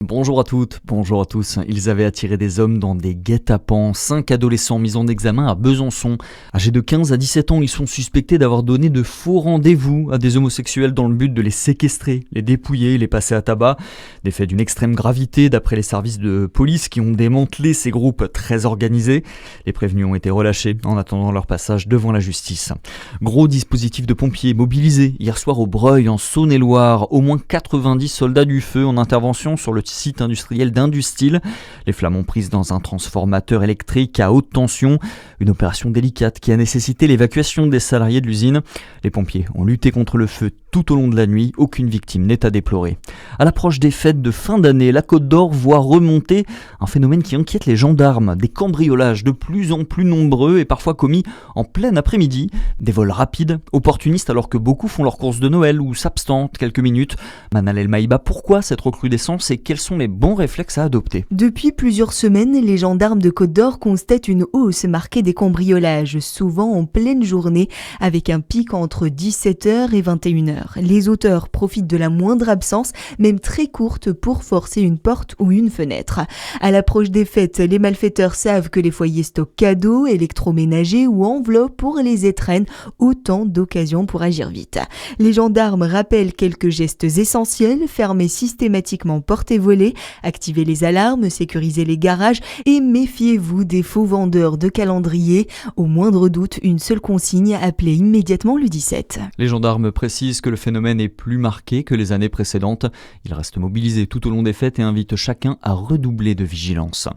Bonjour à toutes, bonjour à tous. Ils avaient attiré des hommes dans des guet-apens. 5 adolescents mis en examen à Besançon. Âgés de 15 à 17 ans, ils sont suspectés d'avoir donné de faux rendez-vous à des homosexuels dans le but de les séquestrer, les dépouiller, les passer à tabac. Des faits d'une extrême gravité d'après les services de police qui ont démantelé ces groupes très organisés. Les prévenus ont été relâchés en attendant leur passage devant la justice. Gros dispositif de pompiers mobilisés hier soir au Breuil en Saône-et-Loire. Au moins 90 soldats du feu en intervention sur le site industriel d'Industil. Les flammes ont prise dans un transformateur électrique à haute tension. Une opération délicate qui a nécessité l'évacuation des salariés de l'usine. Les pompiers ont lutté contre le feu tout au long de la nuit. Aucune victime n'est à déplorer. À l'approche des fêtes de fin d'année, la Côte d'Or voit remonter un phénomène qui inquiète les gendarmes. Des cambriolages de plus en plus nombreux et parfois commis en plein après-midi. Des vols rapides, opportunistes alors que beaucoup font leurs courses de Noël ou s'abstentent quelques minutes. Manal El Maïba, pourquoi cette recrudescence et quels sont les bons réflexes à adopter? Depuis plusieurs semaines, les gendarmes de Côte d'Or constatent une hausse marquée des cambriolages, souvent en pleine journée, avec un pic entre 17h et 21h. Les auteurs profitent de la moindre absence, même très courte, pour forcer une porte ou une fenêtre. À l'approche des fêtes, les malfaiteurs savent que les foyers stockent cadeaux, électroménagers ou enveloppes pour les étrennes, autant d'occasions pour agir vite. Les gendarmes rappellent quelques gestes essentiels: fermer systématiquement portes et volets, activer les alarmes, sécuriser les garages et méfiez-vous des faux vendeurs de calendriers. Au moindre doute, une seule consigne: appelez immédiatement le 17. Les gendarmes précisent que le phénomène est plus marqué que les années précédentes. Ils restent mobilisés tout au long des fêtes et invitent chacun à redoubler de vigilance.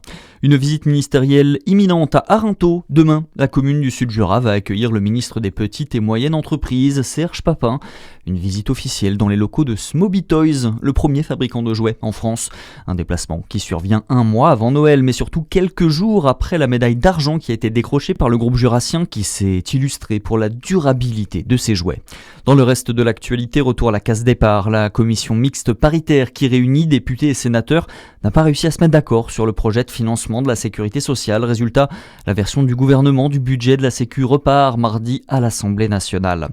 Une visite ministérielle imminente à Arinthod. Demain, la commune du Sud-Jura va accueillir le ministre des Petites et Moyennes Entreprises, Serge Papin. Une visite officielle dans les locaux de Smoby Toys, le premier fabricant de jouets en France. Un déplacement qui survient un mois avant Noël, mais surtout quelques jours après la médaille d'argent qui a été décrochée par le groupe jurassien qui s'est illustré pour la durabilité de ses jouets. Dans le reste de l'actualité, retour à la case départ. La commission mixte paritaire qui réunit députés et sénateurs n'a pas réussi à se mettre d'accord sur le projet de financement de la sécurité sociale. Résultat, la version du gouvernement du budget de la Sécu repart mardi à l'Assemblée nationale.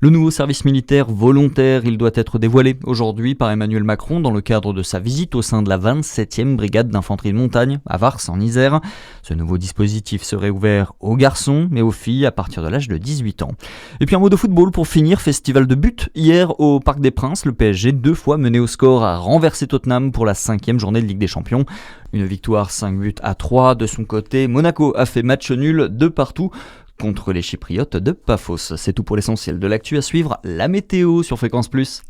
Le nouveau service militaire volontaire, il doit être dévoilé aujourd'hui par Emmanuel Macron dans le cadre de sa visite au sein de la 27e brigade d'infanterie de montagne à Vars en Isère. Ce nouveau dispositif serait ouvert aux garçons mais aux filles à partir de l'âge de 18 ans. Et puis un mot de football pour finir, festival de buts. Hier au Parc des Princes, le PSG, 2 fois mené au score, a renversé Tottenham pour la 5e journée de Ligue des Champions. Une victoire 5-3 de son côté. Monaco a fait match nul de partout contre les Chypriotes de Paphos. C'est tout pour l'essentiel de l'actu. À suivre, la météo sur Fréquence Plus.